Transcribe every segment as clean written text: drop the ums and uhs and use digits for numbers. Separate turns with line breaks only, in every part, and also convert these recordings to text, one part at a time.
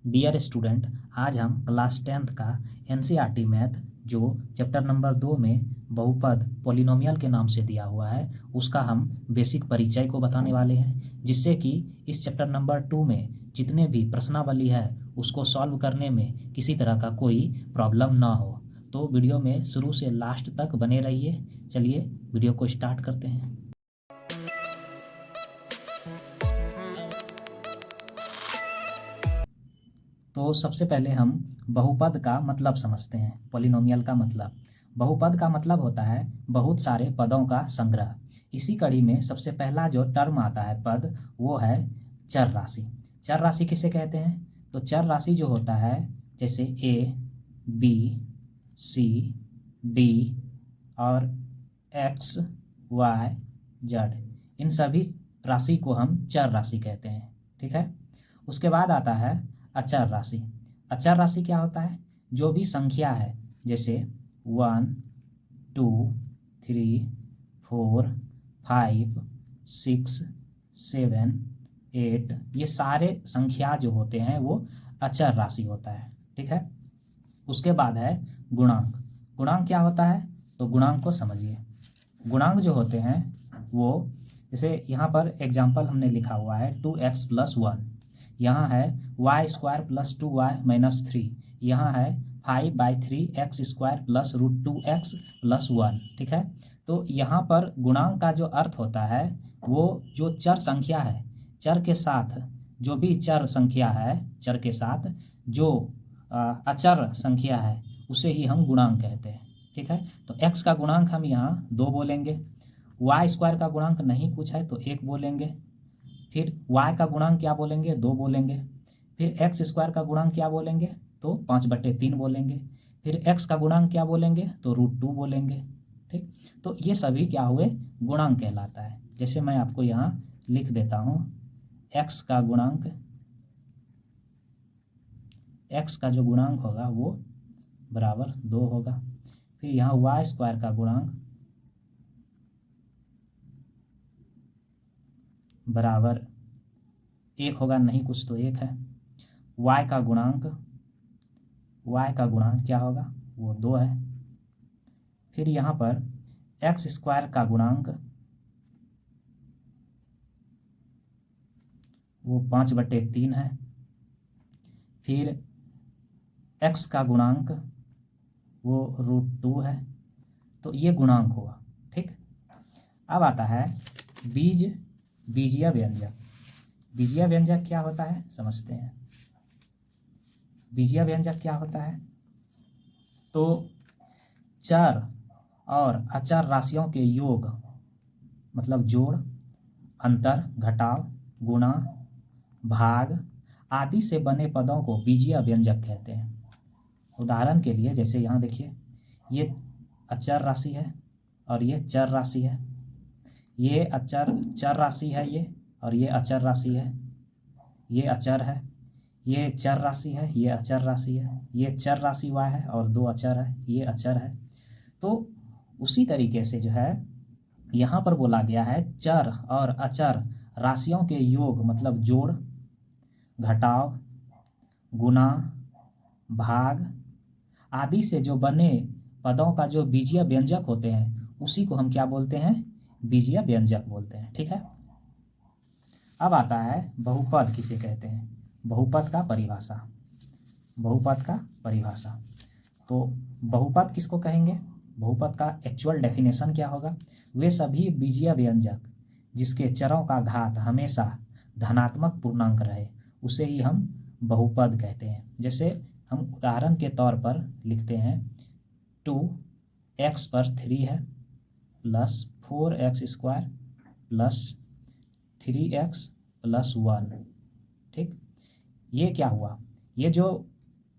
Dear student, आज हम class 10th का एनसीईआरटी मैथ जो चैप्टर नंबर 2 में बहुपद पॉलिनोमियल के नाम से दिया हुआ है उसका हम बेसिक परिचय को बताने वाले हैं, जिससे कि इस चैप्टर नंबर 2 में जितने भी प्रश्नावली है उसको सॉल्व करने में किसी तरह का कोई प्रॉब्लम ना हो। तो वीडियो में शुरू से लास्ट तक बने रहिए। चलिए वीडियो को स्टार्ट करते हैं। तो सबसे पहले हम बहुपद का मतलब समझते हैं। पॉलिनोमियल का मतलब, बहुपद का मतलब होता है बहुत सारे पदों का संग्रह। इसी कड़ी में सबसे पहला जो टर्म आता है पद, वो है चर राशि। चर राशि किसे कहते हैं? तो चर राशि जो होता है, जैसे ए, बी, सी, डी और एक्स, वाई, जेड, इन सभी राशि को हम चर राशि कहते हैं। ठीक है। उसके बाद आता है अचर राशि। अचर राशि क्या होता है? जो भी संख्या है, जैसे 1, 2, 3, 4, 5, 6, 7, 8, ये सारे संख्या जो होते हैं वो अचर राशि होता है। ठीक है। उसके बाद है गुणांक। गुणांक क्या होता है? तो गुणांक को समझिए। गुणांक जो होते हैं वो, जैसे यहाँ पर एग्जाम्पल हमने लिखा हुआ है 2x + 1, यहाँ है y² + 2y - 3, यहाँ है 5/3x² + √2x + 1। ठीक है। तो यहाँ पर गुणांक का जो अर्थ होता है वो जो चर संख्या है, चर के साथ जो भी चर संख्या है, चर के साथ जो अचर संख्या है उसे ही हम गुणांक कहते हैं। ठीक है। तो x का गुणांक हम यहाँ 2 बोलेंगे, y² का गुणांक नहीं कुछ है तो 1 बोलेंगे, फिर y का गुणांक क्या बोलेंगे? 2 बोलेंगे, फिर x² का गुणांक क्या बोलेंगे? तो 5/3 बोलेंगे, फिर x का गुणांक क्या बोलेंगे? तो √2 बोलेंगे। ठीक। तो ये सभी क्या हुए? गुणांक कहलाता है। जैसे मैं आपको यहाँ लिख देता हूँ, x का गुणांक, x का जो गुणांक होगा वो बराबर 2 होगा, फिर यहाँ y² का गुणांक बराबर 1 होगा, नहीं कुछ तो 1 है, y का गुणांक क्या होगा? वो 2 है, फिर यहाँ पर x² का गुणांक वो 5/3 है, फिर x का गुणांक वो √2 है। तो ये गुणांक हुआ। ठीक। अब आता है बीजीय व्यंजक। बीजीय व्यंजक क्या होता है समझते हैं। बीजीय व्यंजक क्या होता है? तो चर और अचर राशियों के योग, मतलब जोड़, अंतर, घटाव, गुणा, भाग आदि से बने पदों को बीजीय व्यंजक कहते हैं। उदाहरण के लिए जैसे यहाँ देखिए, ये अचर राशि है और ये चर राशि है, ये चर राशि है ये, और ये अचर राशि है, ये अचर है, ये चर राशि है, ये अचर राशि है, ये चर राशि y है और 2 अचर है, ये अचर है। तो उसी तरीके से जो है यहाँ पर बोला गया है चर और अचर राशियों के योग, मतलब जोड़, घटाव, गुणा, भाग आदि से जो बने पदों का जो बीजीय व्यंजक होते हैं उसी को हम क्या बोलते हैं? बीजीय व्यंजक बोलते हैं। ठीक है। अब आता है बहुपद किसे कहते हैं। बहुपद का परिभाषा। बहुपद का परिभाषा, तो बहुपद किसको कहेंगे? बहुपद का एक्चुअल डेफिनेशन क्या होगा? वे सभी बीजीय व्यंजक जिसके चरों का घात हमेशा धनात्मक पूर्णांक रहे उसे ही हम बहुपद कहते हैं। जैसे हम उदाहरण के तौर पर लिखते हैं 2x/3 है प्लस 4x² प्लस 3x + 1। ठीक। ये क्या हुआ? ये जो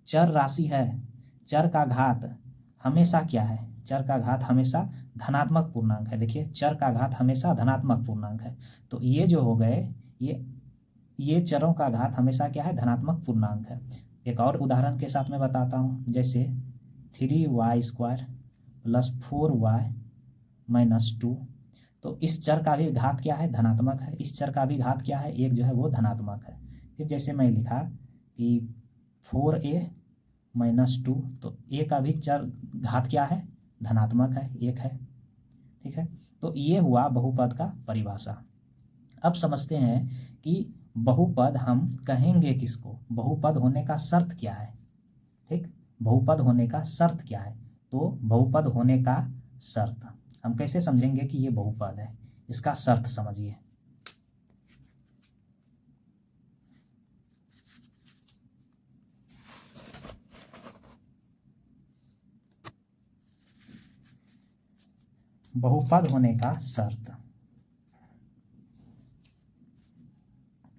चर राशि है, चर का घात हमेशा क्या है? चर का घात हमेशा धनात्मक पूर्णांक है। देखिए, चर का घात हमेशा धनात्मक पूर्णांक है। तो ये जो हो गए, ये चरों का घात हमेशा क्या है? धनात्मक पूर्णांक है। एक और उदाहरण के साथ मैं बताता हूँ, जैसे 3y² + 4y - 2। तो इस चर का भी घात क्या है? धनात्मक है। इस चर का भी घात क्या है? एक जो है वो धनात्मक है। फिर जैसे मैं लिखा कि 4a माइनस 2, तो a का भी चर घात क्या है, धनात्मक है, 1 है। ठीक है, तो ये हुआ बहुपद का परिभाषा। अब समझते हैं कि बहुपद हम कहेंगे किसको, बहुपद होने का शर्त क्या है। ठीक, बहुपद होने का शर्त क्या है, तो बहुपद होने का शर्त हम कैसे समझेंगे कि ये बहुपद है, इसका शर्त समझिए। बहुपद होने का शर्त,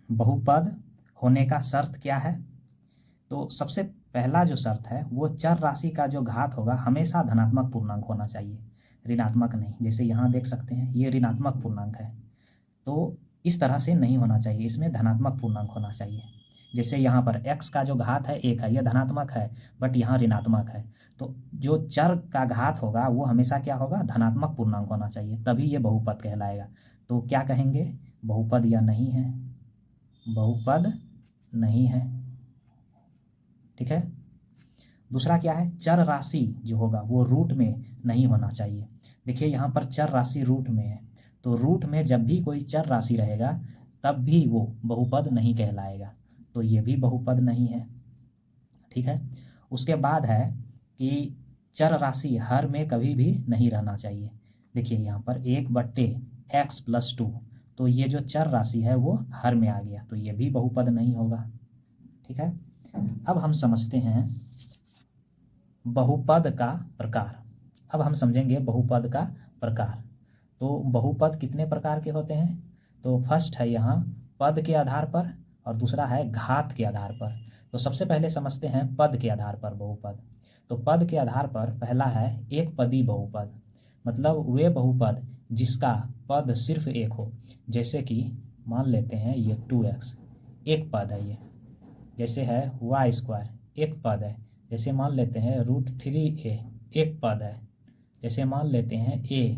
बहुपद होने का शर्त क्या है, तो सबसे पहला जो शर्त है वो चर राशि का जो घात होगा हमेशा धनात्मक पूर्णांक होना चाहिए, ऋणात्मक नहीं। जैसे यहाँ देख सकते हैं ये ऋणात्मक पूर्णांक है, तो इस तरह से नहीं होना चाहिए, इसमें धनात्मक पूर्णांक होना चाहिए। जैसे यहाँ पर x का जो घात है 1 है, यह धनात्मक है बट यहाँ ऋणात्मक है, तो जो चर का घात होगा वो हमेशा क्या होगा, धनात्मक पूर्णांक होना चाहिए, तभी ये बहुपद कहलाएगा। तो क्या कहेंगे, बहुपद या नहीं है, बहुपद नहीं है। ठीक है, दूसरा क्या है, चर राशि जो होगा वो रूट में नहीं होना चाहिए। देखिए यहाँ पर चर राशि रूट में है, तो रूट में जब भी कोई चर राशि रहेगा तब भी वो बहुपद नहीं कहलाएगा, तो ये भी बहुपद नहीं है। ठीक है, उसके बाद है कि चर राशि हर में कभी भी नहीं रहना चाहिए। देखिए यहाँ पर 1/x+2, तो ये जो चर राशि है वो हर में आ गया, तो ये भी बहुपद नहीं होगा। ठीक है, अब हम समझते हैं बहुपद का प्रकार। अब हम समझेंगे बहुपद का प्रकार। तो बहुपद कितने प्रकार के होते हैं, तो फर्स्ट है यहाँ पद के आधार पर और दूसरा है घात के आधार पर। तो सबसे पहले समझते हैं पद के आधार पर बहुपद। तो पद के आधार पर पहला है एक पदी बहुपद, मतलब वे बहुपद जिसका पद सिर्फ एक हो। जैसे कि मान लेते हैं ये 2x एक पद है, ये जैसे है y² एक पद है, जैसे मान लेते हैं √3a एक पद है, जैसे मान लेते हैं a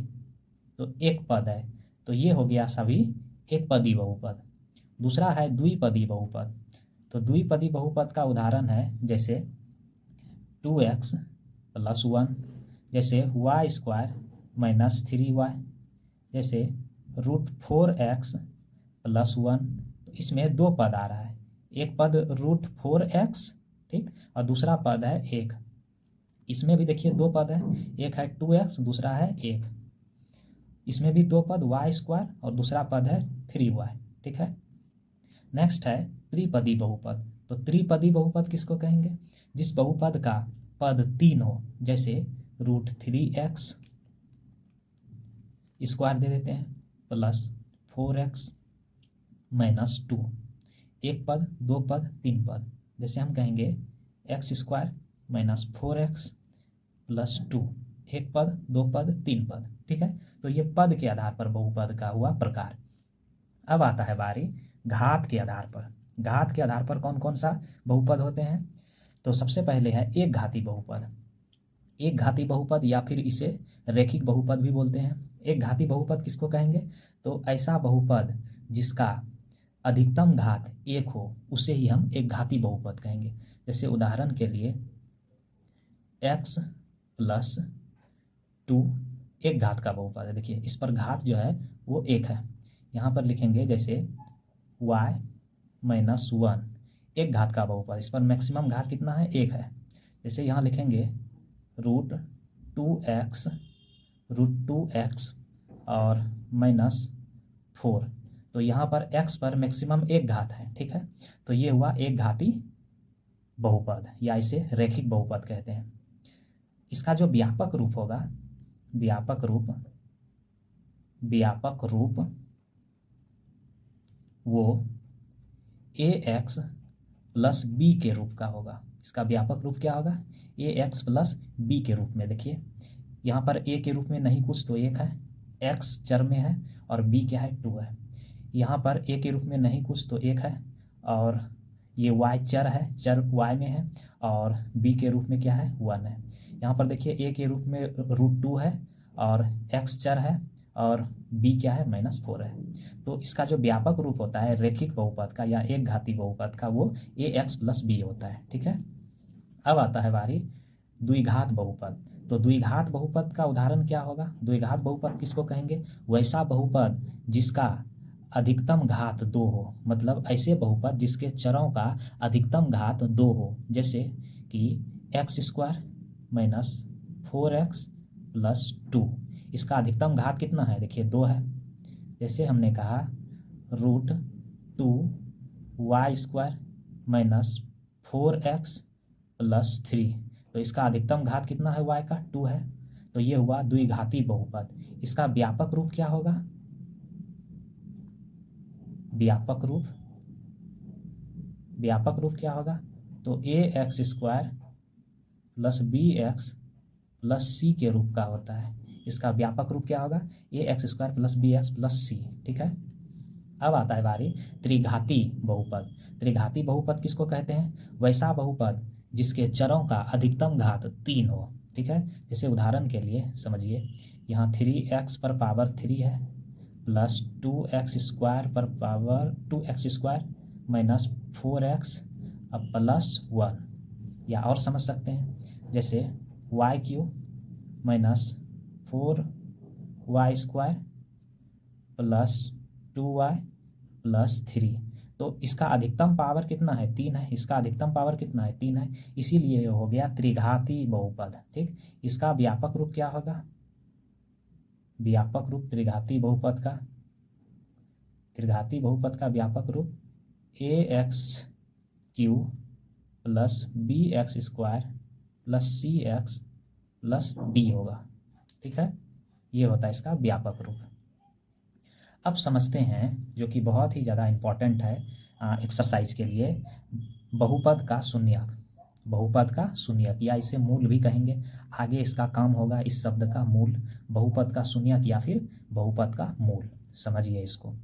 तो एक पद है। तो ये हो गया सभी एक पदी बहुपद। दूसरा है द्विपदी बहुपद। तो द्विपदी बहुपद का उदाहरण है जैसे 2x+1, जैसे y² - 3y, जैसे √4x+1। तो इसमें दो पद आ रहा है, एक पद √4x, ठीक, और दूसरा पद है 1। इसमें भी देखिए दो पद है, एक है 2x, दूसरा है 1। इसमें भी दो पद y² और दूसरा पद है 3y। ठीक है, नेक्स्ट है त्रिपदी बहुपद। तो त्रिपदी बहुपद किसको कहेंगे, जिस बहुपद का पद 3 हो, जैसे √3x स्क्वायर दे देते हैं +4x - 2, एक पद, दो पद, तीन पद। जैसे हम कहेंगे x² - 4x + 2, एक पद, दो पद, तीन पद। ठीक है, तो ये पद के आधार पर बहुपद का हुआ प्रकार। अब आता है बारी घात के आधार पर। घात के आधार पर कौन कौन सा बहुपद होते हैं, तो सबसे पहले है एक घाती बहुपद। एक घाती बहुपद या फिर इसे रैखिक बहुपद भी बोलते हैं। एक घाती बहुपद किसको कहेंगे, तो ऐसा बहुपद जिसका अधिकतम घात 1 हो उसे ही हम एक घाती बहुपद कहेंगे। जैसे उदाहरण के लिए x+2 एक घात का बहुपद है। देखिए इस पर घात जो है वो 1 है। यहाँ पर लिखेंगे जैसे y-1 एक घात का बहुपद, इस पर मैक्सिमम घात कितना है, 1 है। जैसे यहाँ लिखेंगे √2x और -4, तो यहाँ पर x पर मैक्सिमम एक घात है। ठीक है, तो ये हुआ एक घाती बहुपद या इसे रैखिक बहुपद कहते हैं। इसका जो व्यापक रूप होगा, व्यापक रूप वो ax + b के रूप का होगा। इसका व्यापक रूप क्या होगा, ax + b के रूप में। देखिए यहाँ पर a के रूप में नहीं कुछ तो 1 है, x चर में है और b क्या है 2 है। यहाँ पर a के रूप में नहीं कुछ तो 1 है और ये y चर है, चर y में है, और b के रूप में क्या है 1 है। यहाँ पर देखिए a के रूप में √2 है और x चर है और b क्या है -4 है। तो इसका जो व्यापक रूप होता है रैखिक बहुपद का या एक घाती बहुपद का वो ax + b होता है। ठीक है, अब आता है बारी द्विघात बहुपद। तो द्विघात बहुपद का उदाहरण क्या होगा? द्विघात बहुपद किसको कहेंगे? वैसा बहुपद जिसका अधिकतम घात 2 हो, मतलब ऐसे बहुपद जिसके चरों का अधिकतम घात 2 हो, जैसे कि x² - 4x + 2। इसका अधिकतम घात कितना है? देखिए 2 है। जैसे हमने कहा √2y² - 4x + 3, तो इसका अधिकतम घात कितना है? y का 2 है। तो ये हुआ द्विघाती बहुपद। इसका व्यापक रूप क्या होगा? व्यापक रूप क्या होगा? तो ax² + bx + c के रूप का होता है। इसका व्यापक रूप क्या होगा? ax² + bx + c। ठीक है, अब आता है बारी त्रिघाती बहुपद। त्रिघाती बहुपद किसको कहते हैं? वैसा बहुपद जिसके चरों का अधिकतम घात 3 हो। ठीक है, जैसे उदाहरण के लिए समझिए, यहाँ 3x पर पावर 3 है प्लस 2x² पर पावर 2x² - 4x अब +1, या और समझ सकते हैं जैसे y³ - 4y² + 2y + 3। तो इसका अधिकतम पावर कितना है? 3 है। इसका अधिकतम पावर कितना है? 3 है। इसीलिए ये हो गया त्रिघाती बहुपद। ठीक, इसका व्यापक रूप क्या होगा? व्यापक रूप त्रिघाती बहुपद का व्यापक रूप ax³ + bx² + cx + d होगा। ठीक है, ये होता है इसका व्यापक रूप। अब समझते हैं, जो कि बहुत ही ज़्यादा इम्पॉर्टेंट है एक्सरसाइज के लिए, बहुपद का शून्यक। बहुपद का शून्यक या इसे मूल भी कहेंगे। आगे इसका काम होगा इस शब्द का मूल, बहुपद का शून्यक या फिर बहुपद का मूल। समझिए इसको।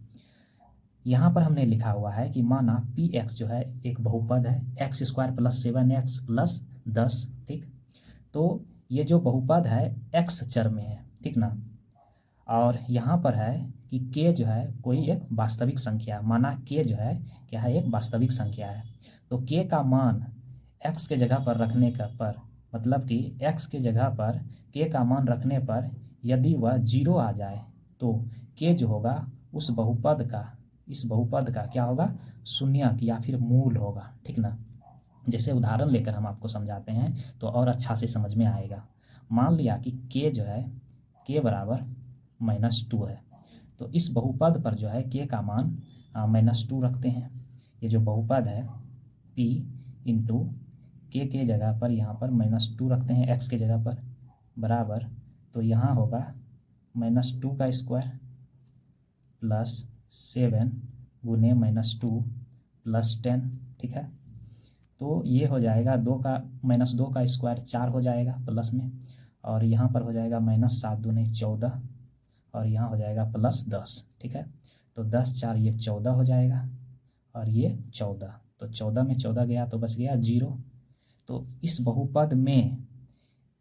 यहाँ पर हमने लिखा हुआ है कि माना px जो है एक बहुपद है, x² + 7x + 10। ठीक, तो ये जो बहुपद है x चर में है, ठीक ना। और यहाँ पर है कि k जो है कोई एक वास्तविक संख्या, माना k जो है क्या है? एक वास्तविक संख्या है। तो k का मान x के जगह पर रखने पर, मतलब कि x के जगह पर k का मान रखने पर यदि वह 0 आ जाए तो k जो होगा इस बहुपद का क्या होगा? शून्यक या फिर मूल होगा। ठीक ना, जैसे उदाहरण लेकर हम आपको समझाते हैं तो और अच्छा से समझ में आएगा। मान लिया कि k जो है k बराबर -2 है, तो इस बहुपद पर जो है k का मान -2 रखते हैं। ये जो बहुपद है p × k के जगह पर यहाँ पर -2 रखते हैं x के जगह पर, बराबर, तो यहाँ होगा -2 का स्क्वायर + 7 × -2 + 10। ठीक है, तो ये हो जाएगा 2 का स्क्वायर 4 हो जाएगा प्लस में, और यहाँ पर हो जाएगा -7 दूने 14, और यहाँ हो जाएगा +10। ठीक है, तो 10 4 ये 14 हो जाएगा, और ये 14, तो 14 में 14 गया तो बच गया 0। तो इस बहुपद में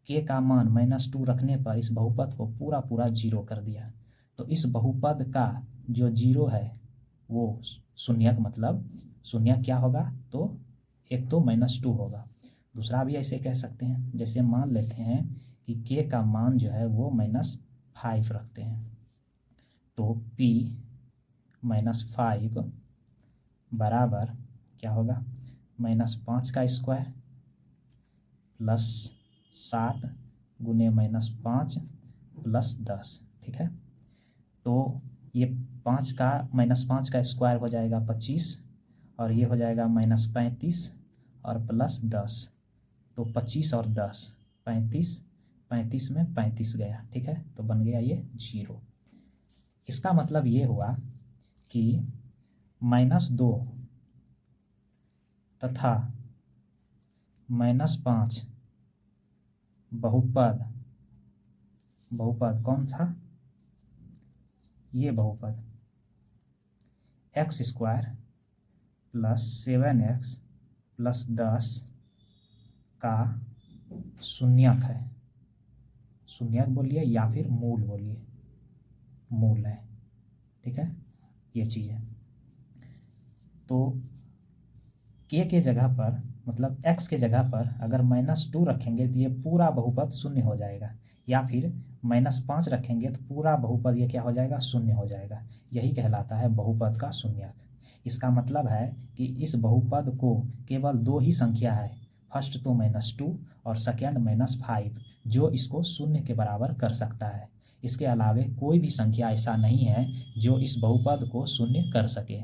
k का मान -2 रखने पर इस बहुपद को पूरा 0 कर दिया। तो इस बहुपद का जो 0 है वो शून्यक, मतलब शून्यक क्या होगा? तो एक तो -2 होगा। दूसरा भी ऐसे कह सकते हैं, जैसे मान लेते हैं कि k का मान जो है वो -5 रखते हैं, तो p -5 बराबर क्या होगा? -5 का स्क्वायर + 7 × -5 + 10। ठीक है, तो ये 5 का स्क्वायर हो जाएगा 25, और ये हो जाएगा -35 और +10, तो 25 और 10 35, 35 में 35 गया। ठीक है, तो बन गया ये 0। इसका मतलब ये हुआ कि -2 तथा -5 बहुपद कौन था? ये बहुपद x² + 7x + 10 का शून्यक है। शून्यक बोलिए या फिर मूल बोलिए, मूल है। ठीक है, ये चीज़ है। तो के जगह पर मतलब x के जगह पर अगर -2 रखेंगे तो ये पूरा बहुपद शून्य हो जाएगा, या फिर -5 रखेंगे तो पूरा बहुपद ये क्या हो जाएगा, शून्य हो जाएगा। यही कहलाता है बहुपद का शून्यक। इसका मतलब है कि इस बहुपद को केवल दो ही संख्या है, फर्स्ट तो -2 और सेकेंड -5, जो इसको शून्य के बराबर कर सकता है। इसके अलावे कोई भी संख्या ऐसा नहीं है जो इस बहुपद को शून्य कर सके।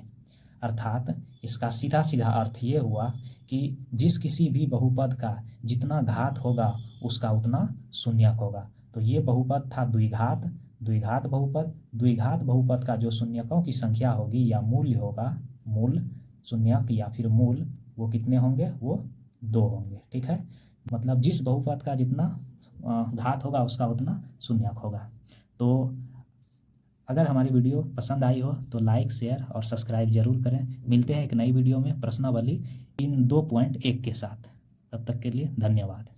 अर्थात इसका सीधा सीधा अर्थ ये हुआ कि जिस किसी भी बहुपद का जितना घात होगा उसका उतना शून्यक होगा। तो ये बहुपद था द्विघात, द्विघात बहुपद। द्विघात बहुपद का जो शून्यकों की संख्या होगी या मूल्य होगा, मूल शून्यक या फिर मूल, वो कितने होंगे, वो 2 होंगे। ठीक है, मतलब जिस बहुपद का जितना घात होगा उसका उतना शून्यक होगा। तो अगर हमारी वीडियो पसंद आई हो तो लाइक, शेयर और सब्सक्राइब जरूर करें। मिलते हैं एक नई वीडियो में प्रश्नावली इन 2.1 के साथ। तब तक के लिए धन्यवाद।